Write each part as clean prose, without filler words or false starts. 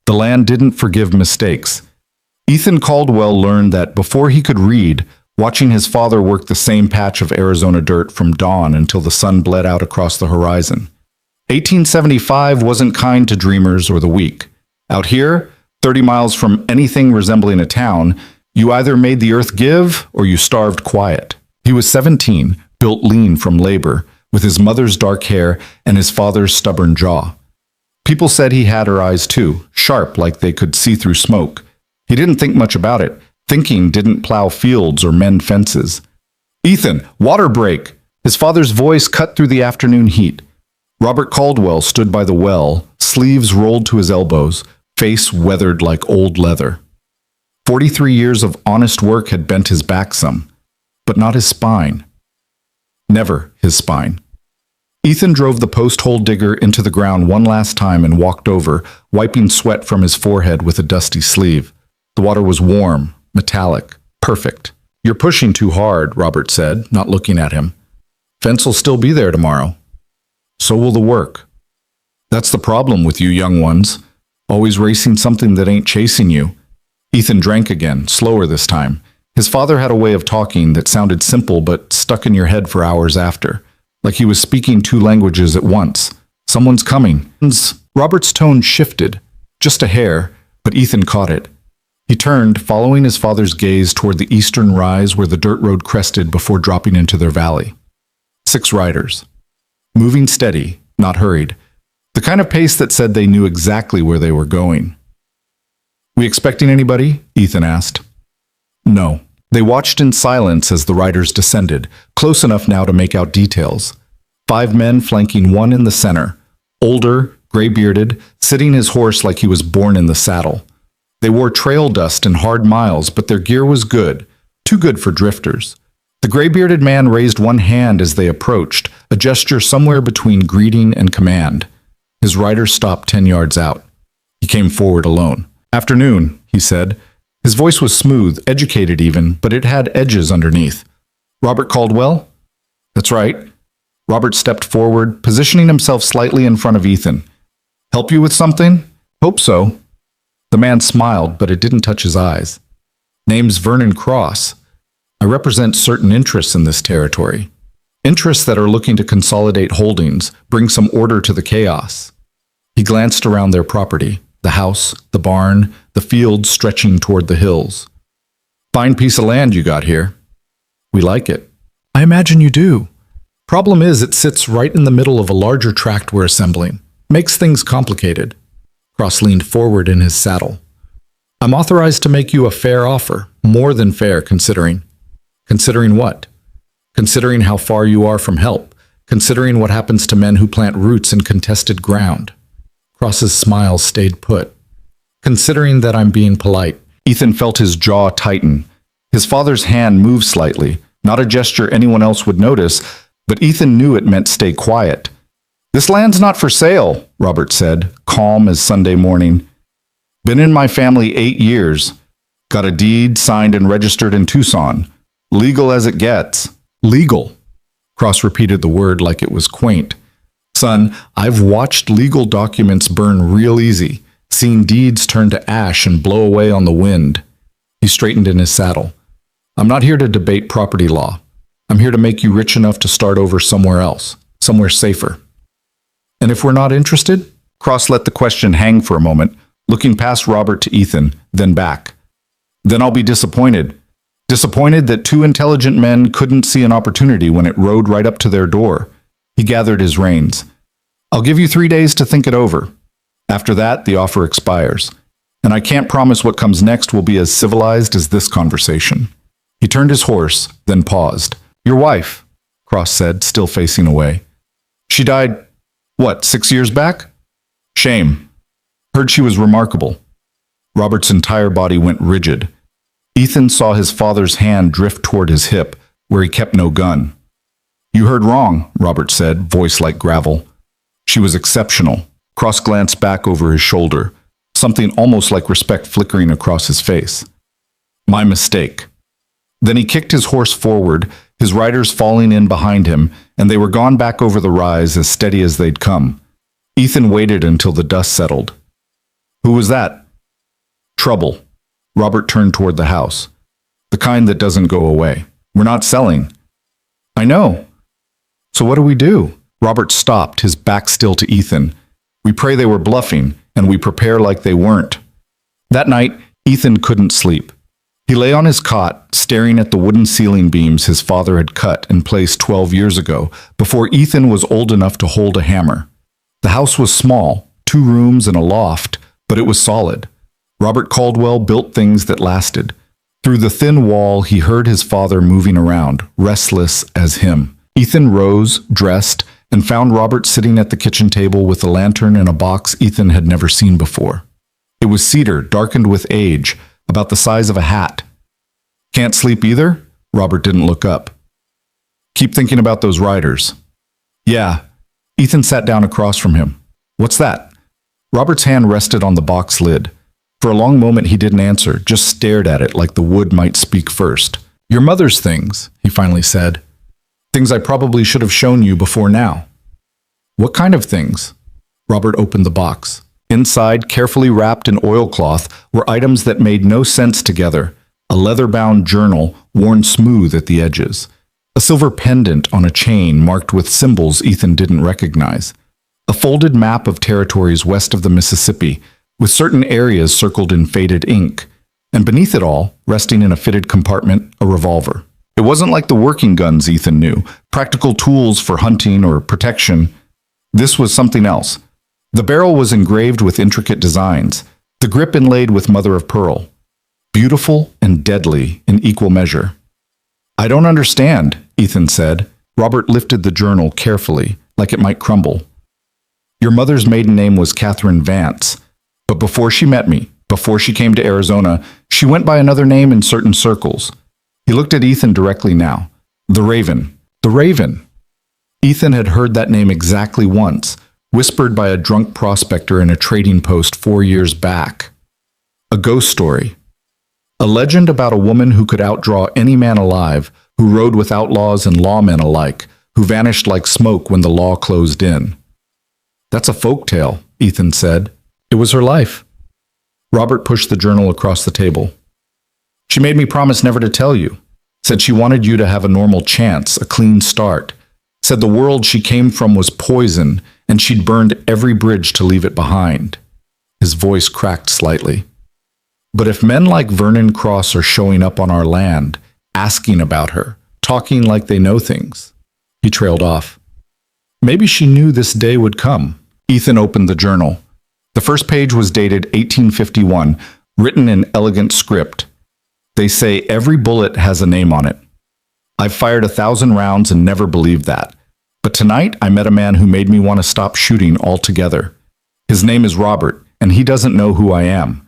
The land didn't forgive mistakes. Ethan Caldwell learned that before he could read, watching his father work the same patch of Arizona dirt from dawn until the sun bled out across the horizon. 1875 wasn't kind to dreamers or the weak. Out here, 30 miles from anything resembling a town, you either made the earth give or you starved quiet. He was 17, built lean from labor, with his mother's dark hair and his father's stubborn jaw. People said he had her eyes too, sharp like they could see through smoke. He didn't think much about it. Thinking didn't plow fields or mend fences. "Ethan, water break!" His father's voice cut through the afternoon heat. Robert Caldwell stood by the well, sleeves rolled to his elbows, face weathered like old leather. 43 years of honest work had bent his back some, but not his spine. Never his spine. Ethan drove the post-hole digger into the ground one last time and walked over, wiping sweat from his forehead with a dusty sleeve. The water was warm, metallic, perfect. "You're pushing too hard," Robert said, not looking at him. "Fence will still be there tomorrow. So will the work. That's the problem with you young ones, always racing something that ain't chasing you." Ethan drank again, slower this time. His father had a way of talking that sounded simple but stuck in your head for hours after, like he was speaking two languages at once. "Someone's coming." Robert's tone shifted, just a hair, but Ethan caught it. He turned, following his father's gaze toward the eastern rise where the dirt road crested before dropping into their valley. 6 riders. Moving steady, not hurried. The kind of pace that said they knew exactly where they were going. "We expecting anybody?" Ethan asked. No. They watched in silence as the riders descended, close enough now to make out details. 5 men flanking one in the center, older, gray-bearded, sitting his horse like he was born in the saddle. They wore trail dust and hard miles, but their gear was good, too good for drifters. The gray-bearded man raised one hand as they approached, a gesture somewhere between greeting and command. His rider stopped 10 yards out. He came forward alone. "Afternoon," he said. His voice was smooth, educated even, but it had edges underneath. "Robert Caldwell?" "That's right." Robert stepped forward, positioning himself slightly in front of Ethan. "Help you with something?" "Hope so." The man smiled, but it didn't touch his eyes. "Name's Vernon Cross. I represent certain interests in this territory. Interests that are looking to consolidate holdings, bring some order to the chaos." He glanced around their property, the house, the barn, the fields stretching toward the hills. "Fine piece of land you got here." "We like it." "I imagine you do. Problem is, it sits right in the middle of a larger tract we're assembling. Makes things complicated." Cross leaned forward in his saddle. "I'm authorized to make you a fair offer, more than fair considering." "Considering what?" "Considering how far you are from help, considering what happens to men who plant roots in contested ground." Cross's smile stayed put. "Considering that I'm being polite." Ethan felt his jaw tighten. His father's hand moved slightly, not a gesture anyone else would notice, but Ethan knew it meant stay quiet. "This land's not for sale," Robert said, calm as Sunday morning. "Been in my family 8 years. Got a deed signed and registered in Tucson. Legal as it gets." "Legal?" Cross repeated the word like it was quaint. "Son, I've watched legal documents burn real easy, seen deeds turn to ash and blow away on the wind." He straightened in his saddle. "I'm not here to debate property law. I'm here to make you rich enough to start over somewhere else, somewhere safer." "And if we're not interested?" Cross let the question hang for a moment, looking past Robert to Ethan, then back. "Then I'll be disappointed. Disappointed that 2 intelligent men couldn't see an opportunity when it rode right up to their door." He gathered his reins. "I'll give you 3 days to think it over. After that, the offer expires. And I can't promise what comes next will be as civilized as this conversation." He turned his horse, then paused. "Your wife," Cross said, still facing away. "She died, what, 6 years back?" "Shame. Heard she was remarkable." Robert's entire body went rigid. Ethan saw his father's hand drift toward his hip, where he kept no gun. "You heard wrong," Robert said, voice like gravel. "She was exceptional." Cross glanced back over his shoulder, something almost like respect flickering across his face. "My mistake." Then he kicked his horse forward, his riders falling in behind him, and they were gone back over the rise as steady as they'd come. Ethan waited until the dust settled. Who was that? Trouble. Robert turned toward the house. The kind that doesn't go away. We're not selling. I know. So what do we do? Robert stopped, his back still to Ethan. We pray they were bluffing, and we prepare like they weren't. That night, Ethan couldn't sleep. He lay on his cot, staring at the wooden ceiling beams his father had cut and placed 12 years ago, before Ethan was old enough to hold a hammer. The house was small, 2 rooms and a loft, but it was solid. Robert Caldwell built things that lasted. Through the thin wall, he heard his father moving around, restless as him. Ethan rose, dressed, and found Robert sitting at the kitchen table with a lantern and a box Ethan had never seen before. It was cedar, darkened with age, about the size of a hat. Can't sleep either? Robert didn't look up. Keep thinking about those riders. Yeah. Ethan sat down across from him. What's that? Robert's hand rested on the box lid. For a long moment he didn't answer, just stared at it like the wood might speak first. Your mother's things, he finally said. Things I probably should have shown you before now. What kind of things? Robert opened the box. Inside, carefully wrapped in oilcloth, were items that made no sense together. A leather-bound journal, worn smooth at the edges. A silver pendant on a chain marked with symbols Ethan didn't recognize. A folded map of territories west of the Mississippi, with certain areas circled in faded ink. And beneath it all, resting in a fitted compartment, a revolver. It wasn't like the working guns Ethan knew, practical tools for hunting or protection. This was something else. The barrel was engraved with intricate designs, the grip inlaid with mother of pearl. Beautiful and deadly in equal measure. I don't understand, Ethan said. Robert lifted the journal carefully, like it might crumble. Your mother's maiden name was Catherine Vance, but before she met me, before she came to Arizona, she went by another name in certain circles. He looked at Ethan directly now. The Raven. The Raven. Ethan had heard that name exactly once, whispered by a drunk prospector in a trading post 4 years back. A ghost story. A legend about a woman who could outdraw any man alive, who rode with outlaws and lawmen alike, who vanished like smoke when the law closed in. That's a folk tale, Ethan said. It was her life. Robert pushed the journal across the table. She made me promise never to tell you. Said she wanted you to have a normal chance, a clean start. Said the world she came from was poison, and she'd burned every bridge to leave it behind. His voice cracked slightly. But if men like Vernon Cross are showing up on our land, asking about her, talking like they know things. He trailed off. Maybe she knew this day would come. Ethan opened the journal. The first page was dated 1851, written in elegant script. They say every bullet has a name on it. I've fired 1,000 rounds and never believed that. But tonight I met a man who made me want to stop shooting altogether. His name is Robert, and he doesn't know who I am.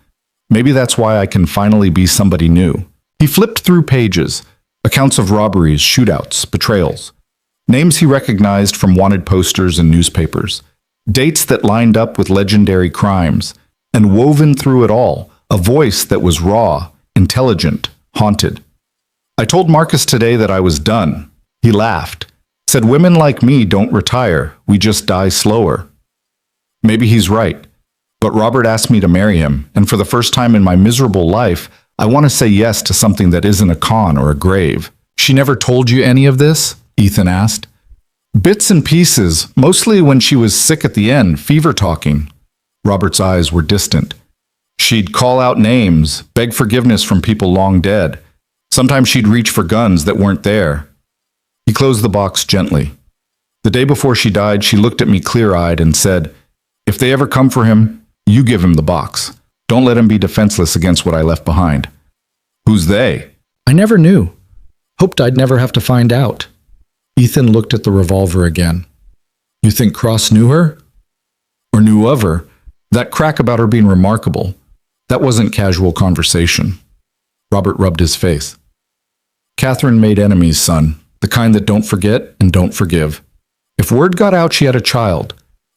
Maybe that's why I can finally be somebody new. He flipped through pages, accounts of robberies, shootouts, betrayals. Names he recognized from wanted posters and newspapers. Dates that lined up with legendary crimes. And woven through it all, a voice that was raw, intelligent, haunted. I told Marcus today that I was done. He laughed. Said women like me don't retire, we just die slower. Maybe he's right. But Robert asked me to marry him, and for the first time in my miserable life, I want to say yes to something that isn't a con or a grave. She never told you any of this? Ethan asked. Bits and pieces, mostly when she was sick at the end, fever talking. Robert's eyes were distant. She'd call out names, beg forgiveness from people long dead. Sometimes she'd reach for guns that weren't there. He closed the box gently. The day before she died, she looked at me clear-eyed and said, if they ever come for him, you give him the box. Don't let him be defenseless against what I left behind. Who's they? I never knew. Hoped I'd never have to find out. Ethan looked at the revolver again. You think Cross knew her? Or knew of her? That crack about her being remarkable. That wasn't casual conversation. Robert rubbed his face. Catherine made enemies, son. The kind that don't forget and don't forgive. If word got out she had a child,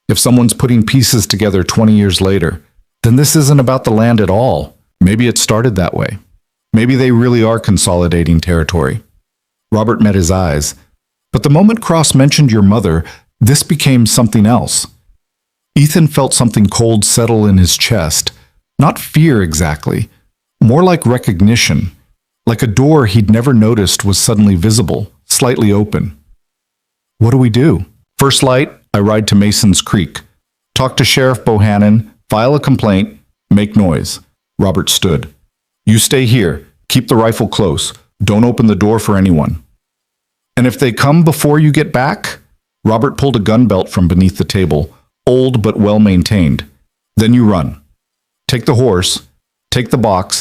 if someone's putting pieces together 20 years later, then this isn't about the land at all. Maybe it started that way. Maybe they really are consolidating territory. Robert met his eyes. But the moment Cross mentioned your mother, this became something else. Ethan felt something cold settle in his chest, Not fear exactly, more like recognition, like a door he'd never noticed was suddenly visible, slightly open. What do we do? First light, I ride to Mason's Creek. Talk to Sheriff Bohannon, file a complaint, make noise. Robert stood. You stay here. Keep the rifle close. Don't open the door for anyone. And if they come before you get back? Robert pulled a gun belt from beneath the table, old but well maintained. Then you run. Take the horse, take the box,